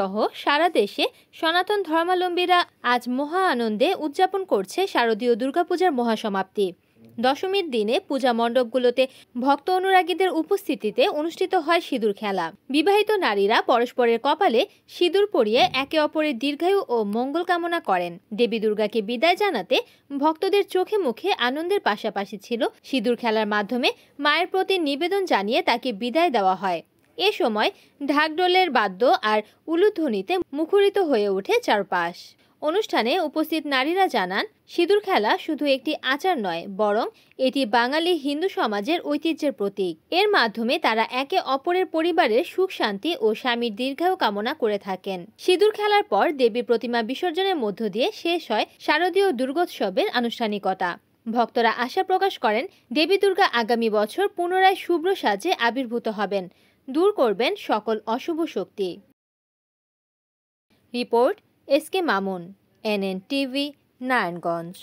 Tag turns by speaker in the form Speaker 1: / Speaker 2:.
Speaker 1: সহ সারা দেশে সনাতন ধর্মাবলম্বীরা আজ মহা আনন্দে উদযাপন করছে শারদীয় দুর্গাপূজার মহাসমাপ্তি। দশমীর দিনে পূজা মণ্ডপগুলোতে ভক্ত অনুরাগীদের উপস্থিতিতে অনুষ্ঠিত হয় সিঁদুর খেলা। বিবাহিত নারীরা পরস্পরের কপালে সিঁদুর পরিয়ে একে অপরের দীর্ঘায়ু ও মঙ্গল কামনা করেন। দেবী দুর্গাকে বিদায় জানাতে ভক্তদের চোখে মুখে আনন্দের পাশাপাশি ছিল সিঁদুর খেলার মাধ্যমে মায়ের প্রতি নিবেদন জানিয়ে তাকে বিদায় দেওয়া হয়। এ সময় ঢাকঢোলের বাদ্য আর উলুধ্বনিতে মুখরিত হয়ে ওঠে চারপাশ। অনুষ্ঠানে উপস্থিত নারীরা জানান, সিঁদুর খেলা শুধু একটি আচার নয়, বরং এটি বাঙালি হিন্দু সমাজের ঐতিহ্যের প্রতীক। এর মাধ্যমে তারা একে অপরের পরিবারের সুখ শান্তি ও স্বামীর দীর্ঘায়ু কামনা করে থাকেন। সিঁদুর খেলার পর দেবীর প্রতিমা বিসর্জনের মধ্য দিয়ে শেষ হয় শারদীয় দুর্গোৎসবের আনুষ্ঠানিকতা। ভক্তরা আশা প্রকাশ করেন, দেবী দুর্গা আগামী বছর পুনরায় শুভ্র সাজে আবির্ভূত হবেন, দূর করবেন সকল অশুভ শক্তি। Report SK Mamun, NN TV, Narayanganj.